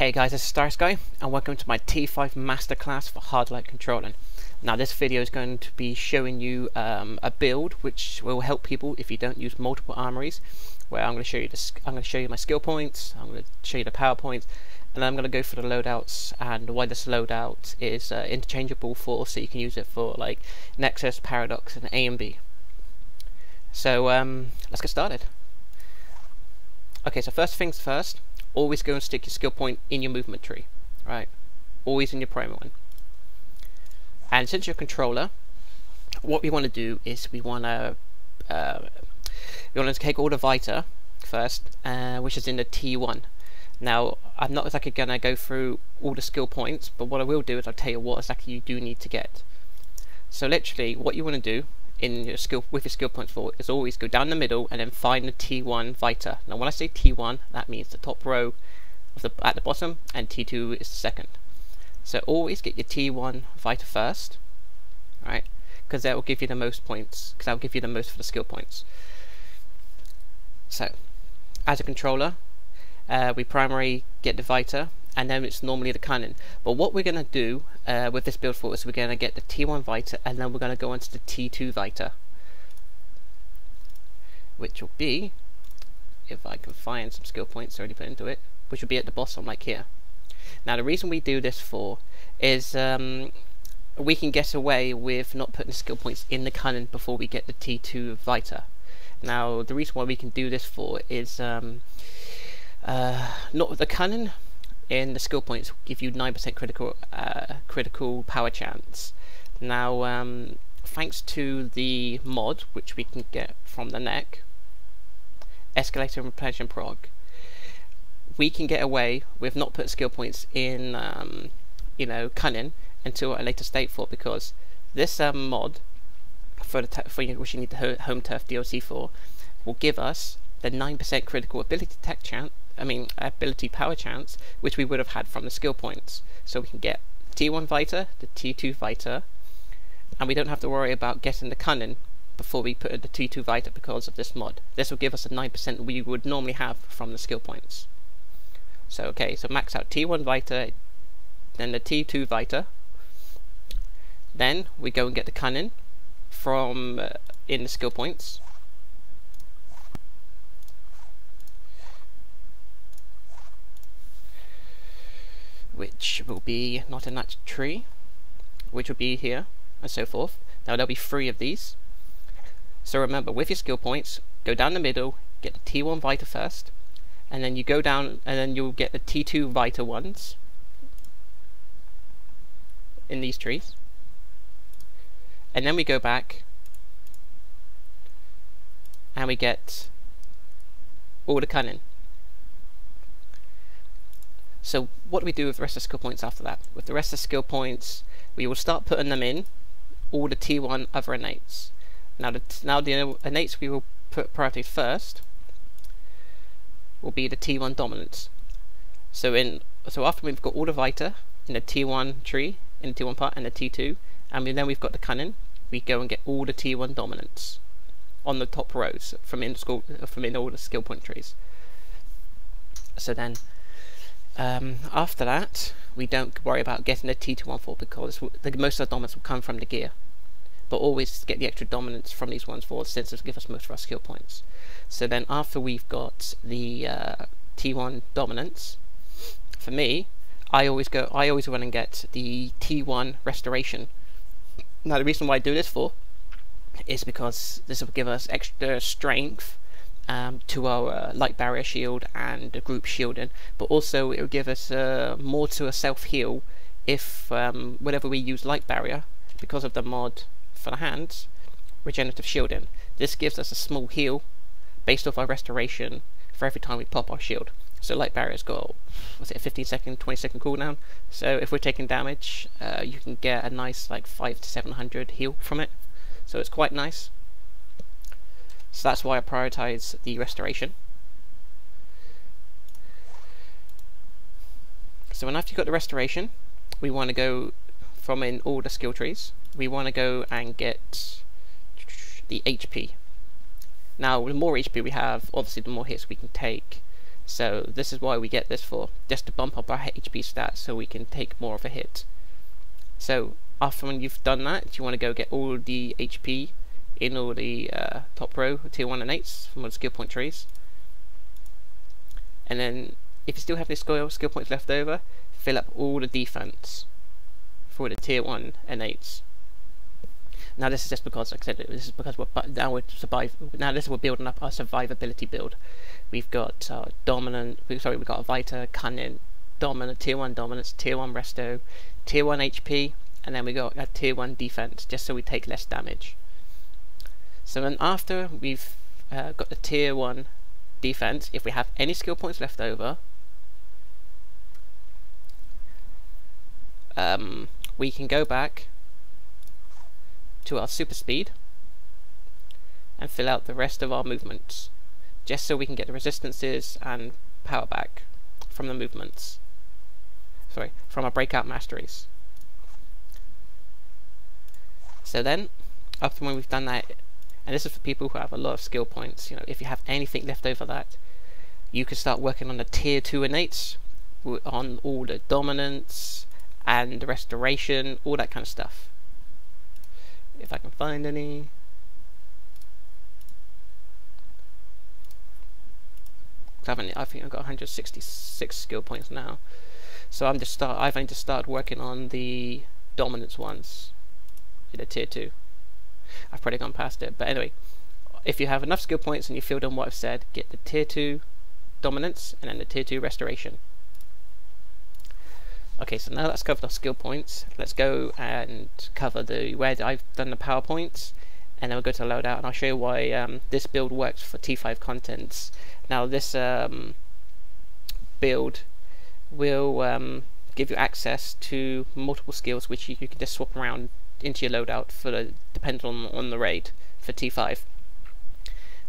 Hey guys, this is StarrySky and welcome to my T5 Masterclass for hard light controlling. Now this video is going to be showing you a build which will help people if you don't use multiple armories, where I'm going to show you my skill points, I'm going to show you the power points, and then I'm going to go for the loadouts and why this loadout is interchangeable for, so you can use it for like Nexus, Paradox and A and B. So let's get started. Okay, so first things first, always go and stick your skill point in your movement tree, right? Always in your primary one. And since you're a controller, what we want to do is we want to take all the Vita first, which is in the T1. Now, I'm not exactly going to go through all the skill points, but what I will do is I'll tell you what exactly you do need to get. So literally, what you want to do in your with your skill points for is always go down the middle and then find the T1 Vita. Now when I say T1, that means the top row of at the bottom, and T2 is the second. So always get your T1 Vita first, right? Because that will give you the most points, because that will give you the most for the skill points. So as a controller, we primarily get the Vita, and then it's normally the cannon. But what we're going to do with this build for is we're going to get the T1 Vita, and then we're going to go on to the T2 Vita, which will be, if I can find some skill points already put into it, which will be at the bottom, like here. Now the reason we do this for is we can get away with not putting the skill points in the cannon before we get the T2 Vita. Now the reason why we can do this for is not the cannon in the skill points give you 9% critical power chance. Now thanks to the mod which we can get from the neck, escalator and replenishment prog, we can get away with not putting skill points in cannon until a later state for, because this mod for which you need the home turf DLC for will give us the 9% critical ability power chance, which we would have had from the skill points. So we can get T1 Vita, the T2 Vita, and we don't have to worry about getting the cannon before we put the T2 Vita because of this mod. This will give us the 9% we would normally have from the skill points. So okay, so max out T1 Vita, then the T2 Vita, then we go and get the cannon from in the skill points. Which will be not in that tree, which will be here, and so forth. Now there'll be 3 of these. So remember, with your skill points, go down the middle, get the T1 Vita first, and then you go down, and then you'll get the T2 Vita ones in these trees. And then we go back, and we get all the cannon. So what do we do with the rest of the skill points after that? With the rest of the skill points, we will start putting them in all the T1 other innates. Now the innates we will put priority first will be the T1 dominance. So after we've got all the Vita in the T1 tree, in the T1 part, and the T2, and then we've got the cannon, we go and get all the T1 dominance on the top rows from in all the skill point trees. So then after that, we don't worry about getting the T2 for, because most of the dominance will come from the gear. But always get the extra dominance from these ones for, since it'll give us most of our skill points. So then after we've got the T1 dominance, for me, I always want to get the T1 restoration. Now the reason why I do this for is because this will give us extra strength to our light barrier shield and group shielding, but also it will give us more to a self heal if whenever we use light barrier, because of the mod for the hands, regenerative shielding. This gives us a small heal based off our restoration for every time we pop our shield. So light barrier's got, what's it, a 15-second, 20-second cooldown. So if we're taking damage, you can get a nice like 500 to 700 heal from it. So it's quite nice. So that's why I prioritize the restoration. So when after you've got the restoration, we want to go from in all the skill trees, we want to go and get the HP. Now the more HP we have, obviously the more hits we can take So this is why we get this for, just to bump up our HP stats so we can take more of a hit. So after when you've done that, you want to go get all the HP in all the top row tier 1 and 8s from all the skill point trees. And then if you still have any skill points left over, fill up all the defense for the tier 1 and 8s. Now this is just because, like I said, this is because we're building up our survivability build. We've got we've got a Vita, Cunning, Dominant, tier 1 dominance, tier 1 resto, tier 1 HP, and then we got a tier 1 defense, just so we take less damage. So then after we've got the tier 1 defense, if we have any skill points left over, we can go back to our super speed and fill out the rest of our movements, just so we can get the resistances and power back from the movements. Sorry, from our breakout masteries. So then, after when we've done that, and this is for people who have a lot of skill points, you know, if you have anything left over that, you can start working on the tier 2 innates, on all the dominance and the restoration, all that kind of stuff. If I can find any. I think I've got 166 skill points now, so I've only just started working on the dominance ones in the tier 2. I've probably gone past it, but anyway, if you have enough skill points and you filled in what I've said, get the tier 2 dominance and then the tier 2 restoration. Okay, so now that's covered our skill points. Let's go and cover where I've done the PowerPoints, and then we'll go to the loadout, and I'll show you why this build works for T5 contents. Now this build will give you access to multiple skills which you can just swap around into your loadout for depending on the raid for T5.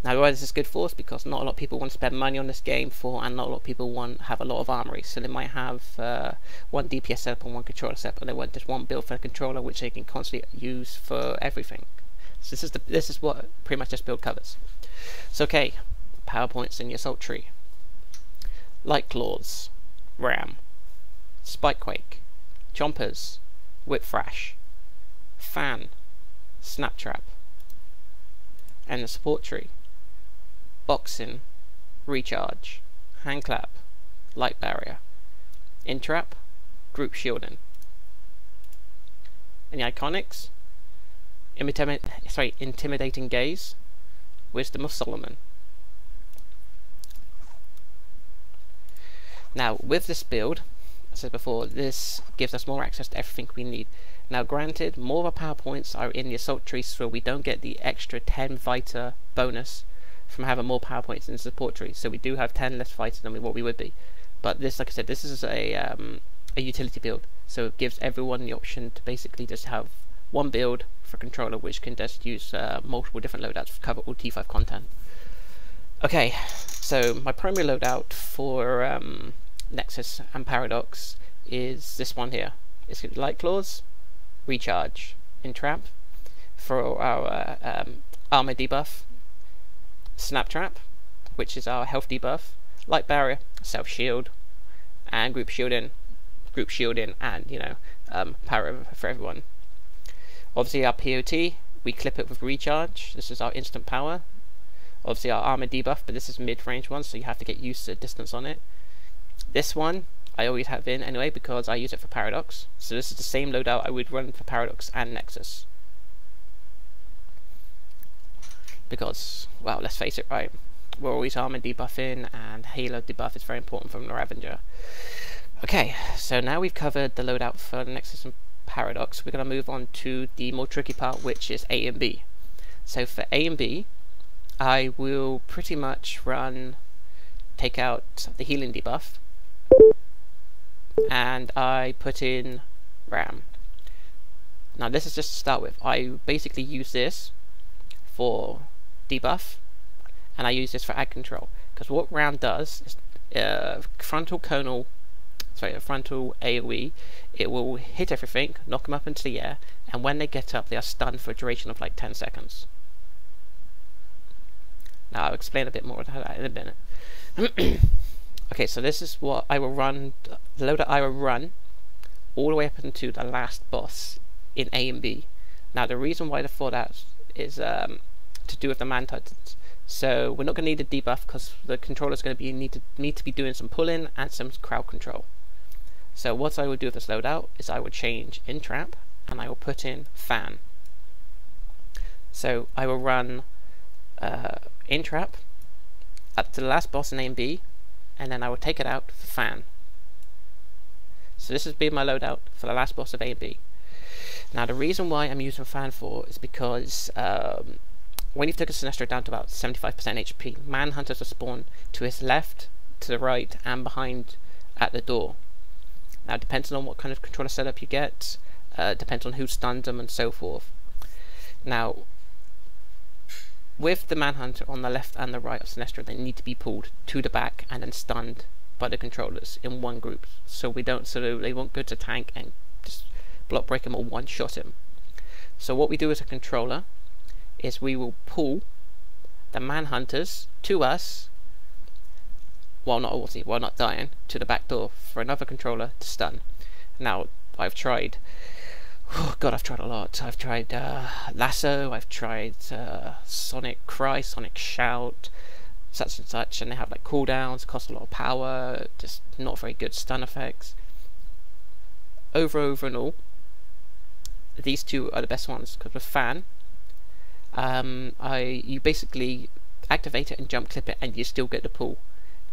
Now why this is good for is because not a lot of people want to spend money on this game and not a lot of people have a lot of armory, so they might have one DPS setup and one controller setup, and they want just one build for the controller which they can constantly use for everything. So this is what pretty much this build covers. So okay, PowerPoints in your assault tree. Light Claws, Ram, Spikequake, Chompers, Whip Thrash, Fan, Snap Trap, and the support tree. Boxing, Recharge, Hand Clap, Light Barrier, Intrap, Group Shielding. And the iconics: Intimidating Gaze, Wisdom of Solomon. Now with this build, as I said before, this gives us more access to everything we need. Now granted, more of our PowerPoints are in the assault tree, so we don't get the extra 10 Vita bonus from having more PowerPoints in the support tree, so we do have 10 less Vita than what we would be. But this, like I said, this is a utility build, so it gives everyone the option to basically just have one build for controller which can just use multiple different loadouts to cover all T5 content. Okay, so my primary loadout for Nexus and Paradox is this one here. It's Light Claws, Recharge, Entrap for our armor debuff, Snap Trap, which is our health debuff, Light Barrier, self shield, and group shielding, and power for everyone. Obviously our POT, we clip it with Recharge. This is our instant power. Obviously our armor debuff, but this is mid-range one, so you have to get used to the distance on it. This one I always have in anyway because I use it for Paradox. So this is the same loadout I would run for Paradox and Nexus. Because, well, let's face it, right? We're always armor debuffing, and Halo debuff is very important from the Ravager. Okay, so now we've covered the loadout for Nexus and Paradox. We're going to move on to the more tricky part, which is A and B. So for A and B, I will pretty much take out the healing debuff, and I put in Ram. Now this is just to start with. I basically use this for debuff, and I use this for ad control, because what Ram does is frontal AoE. It will hit everything, knock them up into the air, and when they get up they are stunned for a duration of like 10 seconds. Now I'll explain a bit more about that in a minute. Okay, so this is what I will run, the loadout I will run all the way up into the last boss in A and B. Now the reason why for that is to do with the man-titans. So we're not going to need a debuff because the controller's going to be need to be doing some pulling and some crowd control. So what I will do with this loadout is I will change in trap and I will put in fan. So I will run in trap up to the last boss in A and B, and then I will take it out for fan. So this has been my loadout for the last boss of A and B. Now the reason why I'm using fan for is because when you've taken Sinestro down to about 75% HP, manhunters will spawn to his left, to the right, and behind at the door. Now depending on what kind of controller setup you get, depends on who stuns them and so forth. Now with the manhunter on the left and the right of Sinestro, they need to be pulled to the back and then stunned by the controllers in one group, so they won't go to tank and just block break him or one shot him. So what we do as a controller is we will pull the manhunters to us while not dying to the back door for another controller to stun. Now I've tried, oh god, I've tried a lot. I've tried Lasso, I've tried Sonic Cry, Sonic Shout, such and such, and they have like cooldowns, cost a lot of power, just not very good stun effects. Over and all, these two are the best ones, because with fan, you basically activate it and jump clip it and you still get the pull.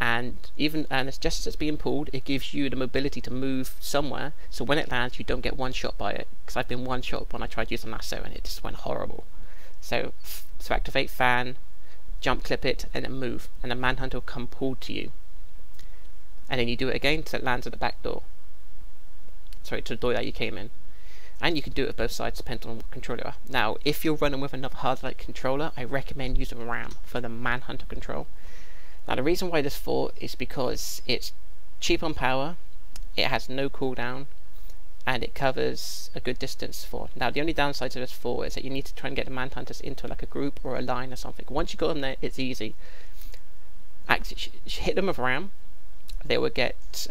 And it's just as it's being pulled, it gives you the mobility to move somewhere, so when it lands you don't get one shot by it, because I've been one shot when I tried using Lasso and it just went horrible. So activate fan, jump clip it, and then move, and the manhunter will come pulled to you, and then you do it again till it lands at the back door, sorry, to the door that you came in. And you can do it with both sides depending on what controller you are. Now if you're running with another hard-light controller, I recommend using RAM for the manhunter control. Now the reason why this for is because it's cheap on power, it has no cooldown, and it covers a good distance for. Now the only downside to this for is that you need to try and get the manhunters into like a group or a line or something. Once you got them there, it's easy. Hit them with RAM, they will get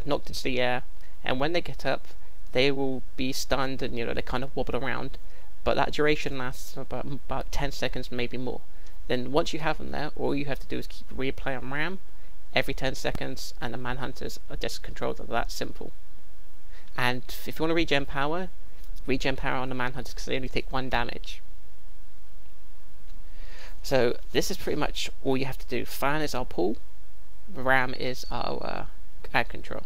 knocked into the air, and when they get up, they will be stunned and they kind of wobble around. But that duration lasts about 10 seconds, maybe more. Then once you have them there, all you have to do is keep replaying RAM every 10 seconds, and the manhunters are just controlled. That simple. And if you want to regen power on the manhunters, because they only take 1 damage. So this is pretty much all you have to do. Fan is our pull, RAM is our ad control.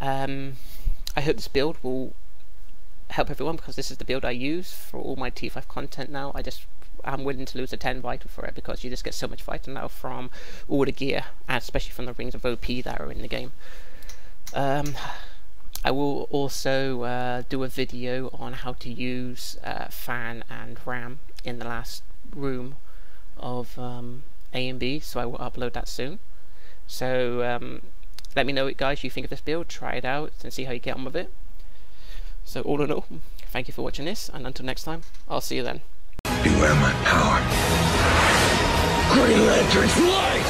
I hope this build will help everyone, because this is the build I use for all my T5 content now. I'm willing to lose a 10 vital for it, because you just get so much vital now from all the gear, and especially from the rings of OP that are in the game. I will also do a video on how to use fan and RAM in the last room of A and B, so I will upload that soon. So let me know what guys you think of this build, try it out and see how you get on with it. So all in all, thank you for watching this, and until next time, I'll see you then. Beware my power. Green Lantern's light!